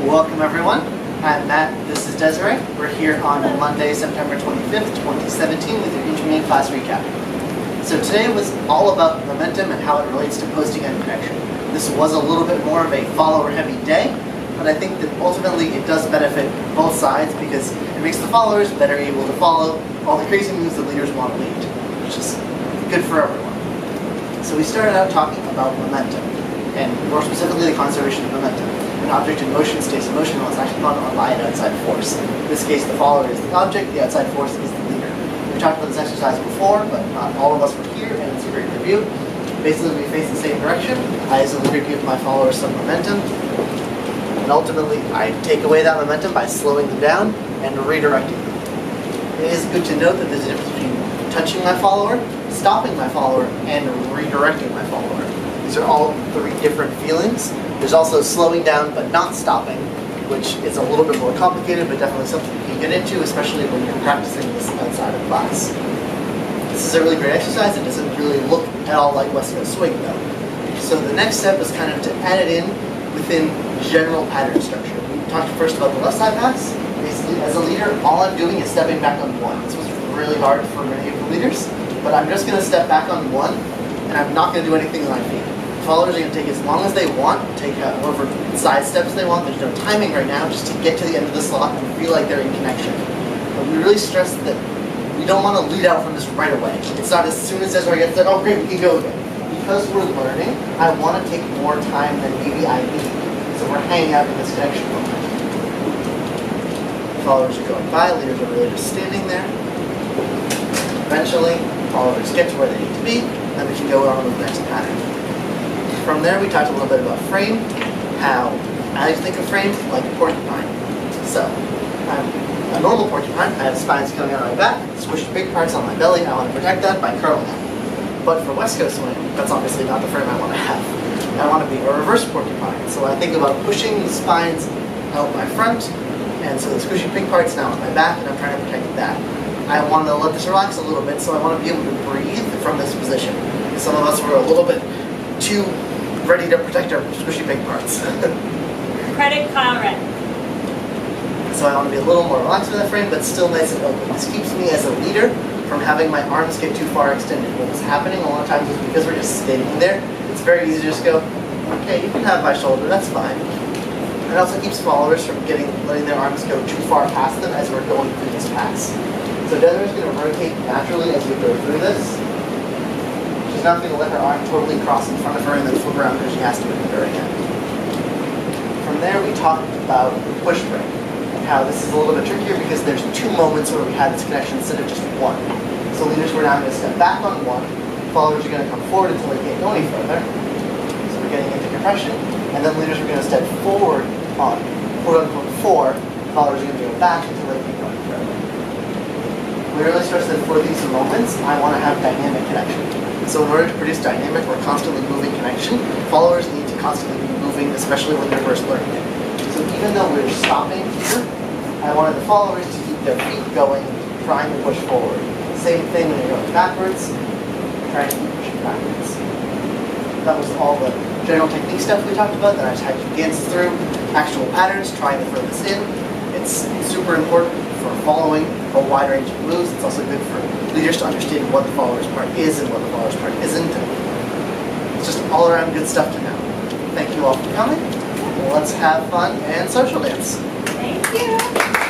Welcome everyone. I'm Matt, this is Desiree. We're here on Monday, September 25th, 2017 with your intermediate class recap. So today was all about momentum and how it relates to posting and connection. This was a little bit more of a follower-heavy day, but I think that ultimately it does benefit both sides because it makes the followers better able to follow all the crazy moves the leaders want to lead, which is good for everyone. So we started out talking about momentum, and more specifically the conservation of momentum. An object in motion stays in motion unless actually not by an outside force. In this case, the follower is the object, the outside force is the leader. We talked about this exercise before, but not all of us were here, and it's a great review. Basically, we face the same direction. I, as a leader, give my followers some momentum, and ultimately, I take away that momentum by slowing them down and redirecting them. It is good to note that there's a difference between touching my follower, stopping my follower, and redirecting my follower. These are all three different feelings. There's also slowing down but not stopping, which is a little bit more complicated, but definitely something you can get into, especially when you're practicing this outside of class. This is a really great exercise. It doesn't really look at all like West Coast swing, though. So the next step is kind of to add it in within general pattern structure. We talked first about the left side pass. Basically, as a leader, all I'm doing is stepping back on one. This was really hard for many of the leaders, but I'm just going to step back on one, and I'm not going to do anything with my feet. Followers are going to take as long as they want, take however side steps they want. There's no timing right now, just to get to the end of the slot and feel like they're in connection. But we really stress that we don't want to lead out from this right away. It's not as soon as Desiree gets there, oh great, we can go again. Because we're learning, I want to take more time than maybe I need. So we're hanging out in this connection moment. Followers are going by, leaders are really just standing there. Eventually, followers get to where they need to be, and then we can go on with the next pattern. From there, we talked a little bit about frame, how I think of frame like a porcupine. So, I'm a normal porcupine. I have spines coming out of my back, squishy big parts on my belly. I want to protect that by curling them. But for West Coast swing, that's obviously not the frame I want to have. I want to be a reverse porcupine. So I think about pushing the spines out my front, and so the squishy big parts now on my back, and I'm trying to protect that. I want to let this relax a little bit, so I want to be able to breathe from this position. Some of us were a little bit too ready to protect our squishy big parts. Credit Conrad. So I want to be a little more relaxed with that frame, but still nice and open. This keeps me as a leader from having my arms get too far extended. What was happening a lot of times is because we're just standing there, it's very easy to just go, okay, you can have my shoulder, that's fine. And it also keeps followers from letting their arms go too far past them as we're going through this pass. So Desiree's going to rotate naturally as we go through this. She's not going to let her arm totally cross in front of her and then flip around because she has to at the very end. From there, we talked about push break, and how this is a little bit trickier because there's two moments where we had this connection instead of just one. So leaders were now going to step back on one, followers are going to come forward until they can't go any further. So we're getting into compression, and then leaders are going to step forward on quote-unquote four, followers are going to go back until they can't go any further. We really stress that for these moments, I want to have dynamic connection. So in order to produce dynamic or constantly moving connection, followers need to constantly be moving, especially when they're first learning it. So even though we're stopping here, I wanted the followers to keep their feet going, trying to push forward. Same thing when you're going backwards, trying to keep pushing backwards. That was all the general technique stuff we talked about. Then I tried to dance through actual patterns, trying to throw this in. It's super important for following a wide range of moves. It's also good for leaders to understand what the follower's part is and what the follower's part isn't. It's just all around good stuff to know. Thank you all for coming. Let's have fun and social dance. Thank you.